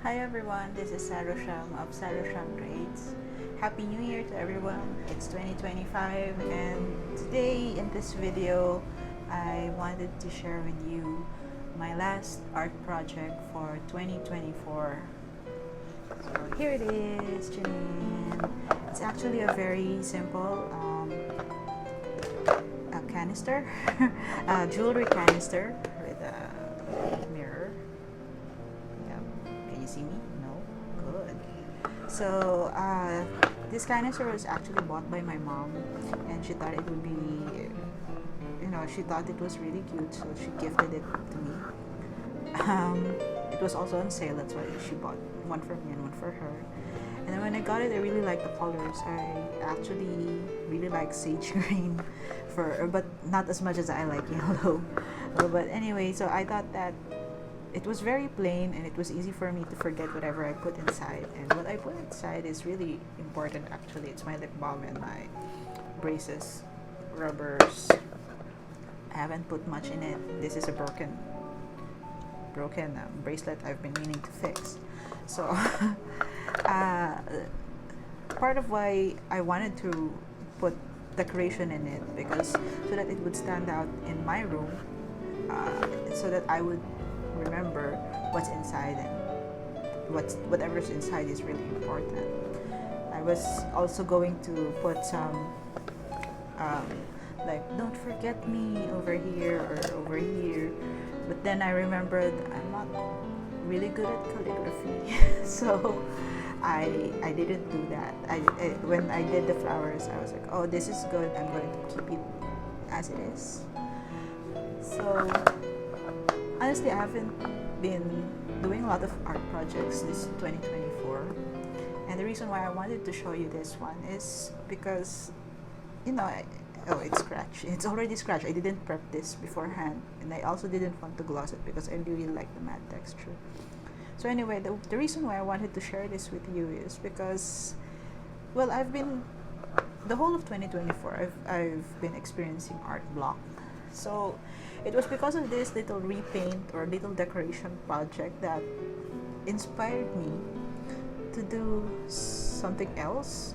Hi everyone, this is Sarosham of Sarosham Creates. Happy New Year to everyone. It's 2025 and today in this video I wanted to share with you my last art project for 2024. So here it is, Janine. It's actually a very simple a canister, a jewelry canister with a mirror. Can you see me? No? Good. So, this canister was actually bought by my mom, and she thought it would be, she thought it was really cute, so she gifted it to me. It was also on sale, that's why she bought one for me and one for her. And then when I got it, I really liked the colors. I actually really like sage green, but not as much as I like yellow. But anyway, so I thought that it was very plain and it was easy for me to forget whatever I put inside. And what I put inside is really important actually. It's my lip balm and my braces, rubbers. I haven't put much in it. This is a broken bracelet I've been meaning to fix. So part of why I wanted to put decoration in it because so that it would stand out in my room, so that I would remember what's inside and whatever's inside is really important. I was also going to put some like don't forget me over here or over here, but then I remembered I'm not really good at calligraphy so I didn't do that. When I did the flowers I was like, oh, this is good, I'm going to keep it as it is. So honestly, I haven't been doing a lot of art projects this 2024, and the reason why I wanted to show you this one is because, it's scratched. It's already scratched. I didn't prep this beforehand, and I also didn't want to gloss it because I really like the matte texture. So anyway, the reason why I wanted to share this with you is because, well, the whole of 2024, I've been experiencing art block. So it was because of this little repaint or little decoration project that inspired me to do something else,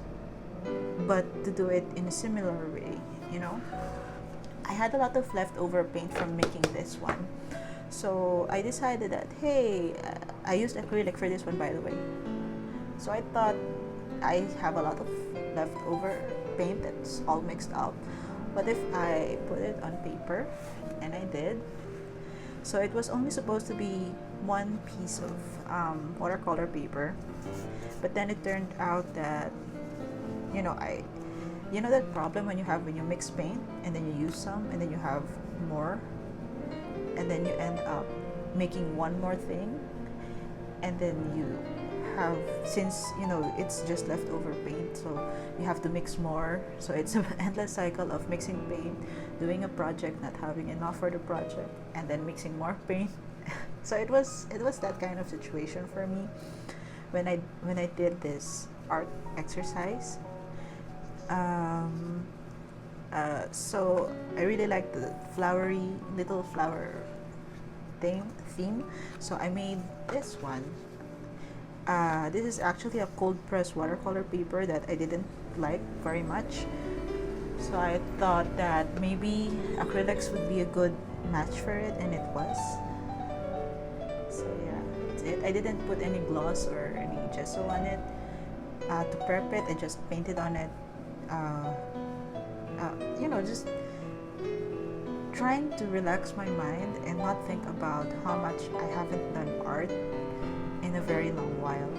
but to do it in a similar way, I had a lot of leftover paint from making this one. So I decided that, hey, I used acrylic for this one, by the way. So I thought I have a lot of leftover paint that's all mixed up. But if I put it on paper, and I did, so it was only supposed to be one piece of watercolor paper, but then it turned out that, that problem when you mix paint and then you use some and then you have more, and then you end up making one more thing, and then you have, since it's just leftover paint, so you have to mix more, so it's an endless cycle of mixing paint, doing a project, not having enough for the project, and then mixing more paint. So it was that kind of situation for me when I did this art exercise. So I really like the flowery little flower theme, so I made this one. This is actually a cold press watercolor paper that I didn't like very much, so I thought that maybe acrylics would be a good match for it, and it was. So yeah, that's it. I didn't put any gloss or any gesso on it. To prep it, I just painted on it, just trying to relax my mind and not think about how much I haven't done art in a very long while.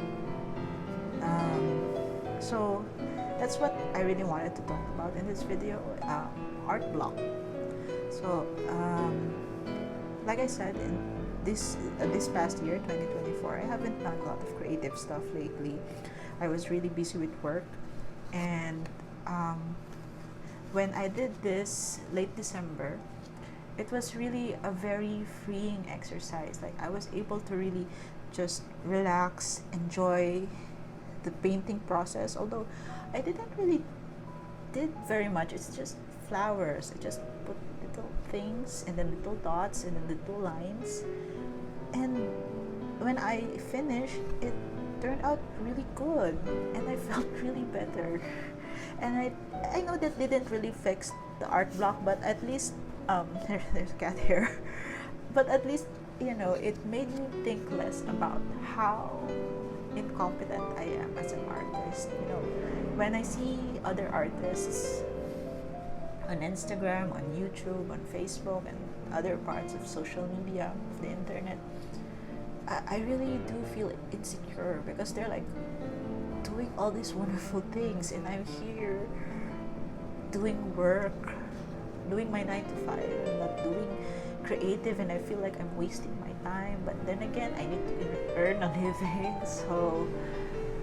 So that's what I really wanted to talk about in this video, art block. So like I said, in this past year 2024, I haven't done a lot of creative stuff lately. I was really busy with work, and when I did this late December, it was really a very freeing exercise. Like, I was able to really just relax, enjoy the painting process, although I didn't really did very much. It's just flowers. I just put little things and then little dots and then little lines, and when when I finished, it turned out really good, and I felt really better. And I know that didn't really fix the art block, but at least there's a cat here. But at least, it made me think less about how incompetent I am as an artist. When I see other artists on Instagram, on YouTube, on Facebook, and other parts of social media, of the internet, I really do feel insecure because they're like doing all these wonderful things, and I'm here doing work, doing my 9 to 5, and not doing creative, and I feel like I'm wasting my time. But then again, I need to earn a living, so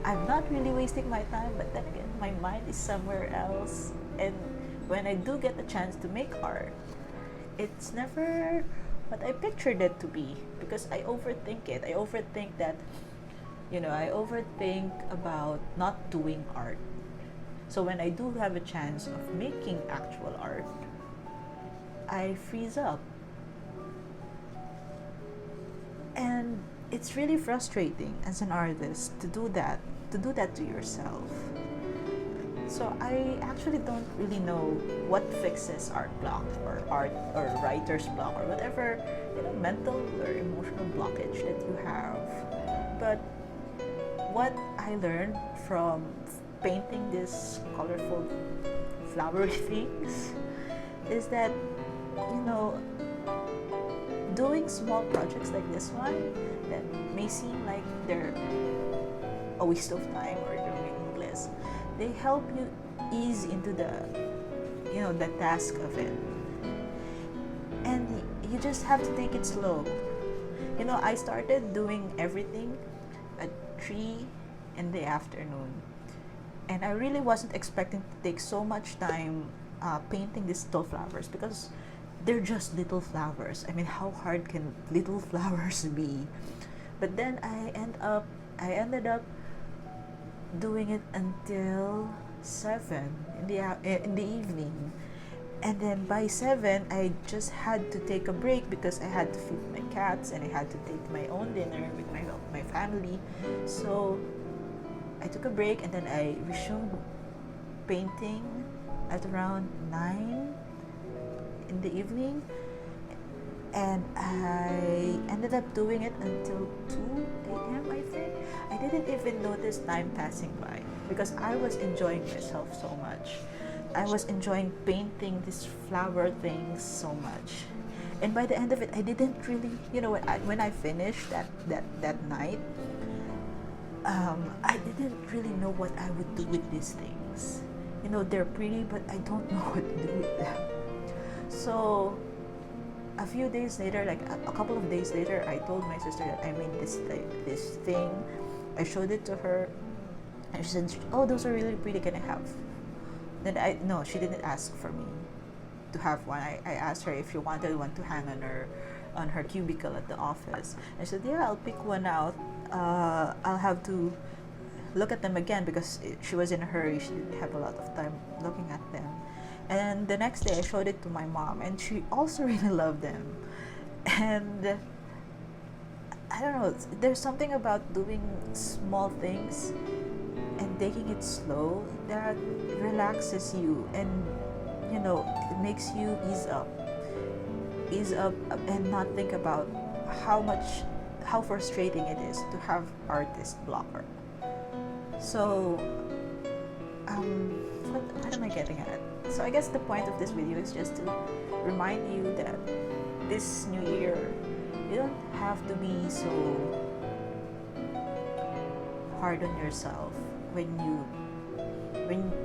I'm not really wasting my time. But then again, my mind is somewhere else, and when I do get the chance to make art, it's never what I pictured it to be, because I overthink it. I overthink that, I overthink about not doing art. So when I do have a chance of making actual art, I freeze up. And it's really frustrating as an artist to do that to yourself. So I actually don't really know what fixes art block or art or writer's block or whatever, mental or emotional blockage that you have. But what I learned from painting these colorful flowery things is that, doing small projects like this one that may seem like they're a waste of time or they're meaningless, they help you ease into the task of it. And you just have to take it slow. I started doing everything at 3 in the afternoon, and I really wasn't expecting to take so much time painting these little flowers, because they're just little flowers. I mean, how hard can little flowers be? But then I ended up doing it until 7 in the evening. And then by 7, I just had to take a break because I had to feed my cats and I had to take my own dinner with my family. So I took a break, and then I resumed painting at around 9 in the evening, and I ended up doing it until 2 a.m. I think. I didn't even notice time passing by because I was enjoying myself so much. I was enjoying painting these flower things so much. And by the end of it, I didn't really, when I finished that night, I didn't really know what I would do with these things. They're pretty, but I don't know what to do with them. So a few days later, like a couple of days later, I told my sister that I made this thing. I showed it to her, and she said, "Oh, those are really pretty. Can I have?" Then no, she didn't ask for me to have one. I asked her if she wanted one to hang on her cubicle at the office. I said, "Yeah, I'll pick one out. I'll have to look at them again because she was in a hurry. She didn't have a lot of time looking at them." And the next day, I showed it to my mom, and she also really loved them. And I don't know, there's something about doing small things and taking it slow that relaxes you, and it makes you ease up and not think about how frustrating it is to have artist blocker. So what am I getting at? So I guess the point of this video is just to remind you that this new year, you don't have to be so hard on yourself when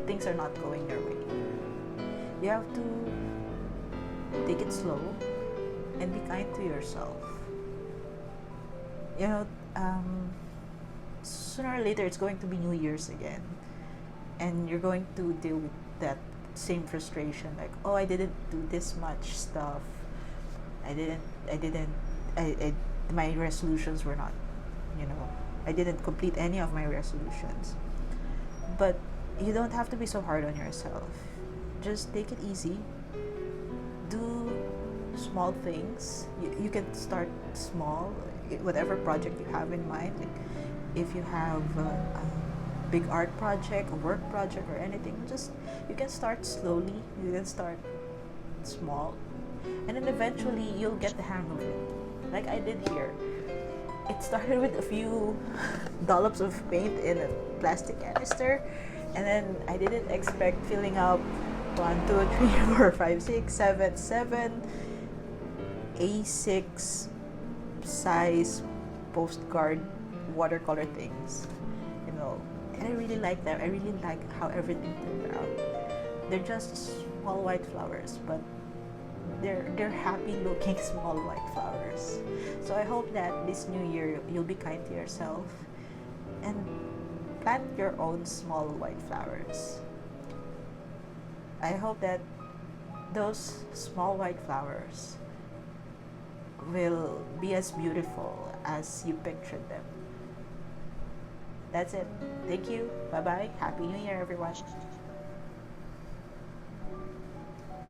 things are not going your way. You have to take it slow and be kind to yourself. Sooner or later it's going to be New Year's again, and you're going to deal with that same frustration, like, oh, I didn't do this much stuff, my resolutions were not, I didn't complete any of my resolutions. But you don't have to be so hard on yourself. Just take it easy, do small things. You can start small. whatever project you have in mind. Like if you have a big art project, a work project, or anything, just you can start slowly. You can start small, and then eventually you'll get the hang of it. Like I did here. It started with a few dollops of paint in a plastic canister, and then I didn't expect filling up 7 A6 size postcard watercolor things, you know. And I really like them. I really like how everything turned out. They're just small white flowers, but they're happy looking small white flowers. So I hope that this new year you'll be kind to yourself and plant your own small white flowers. I hope that those small white flowers will be as beautiful as you pictured them. That's it. Thank you. Bye bye. Happy New Year, everyone.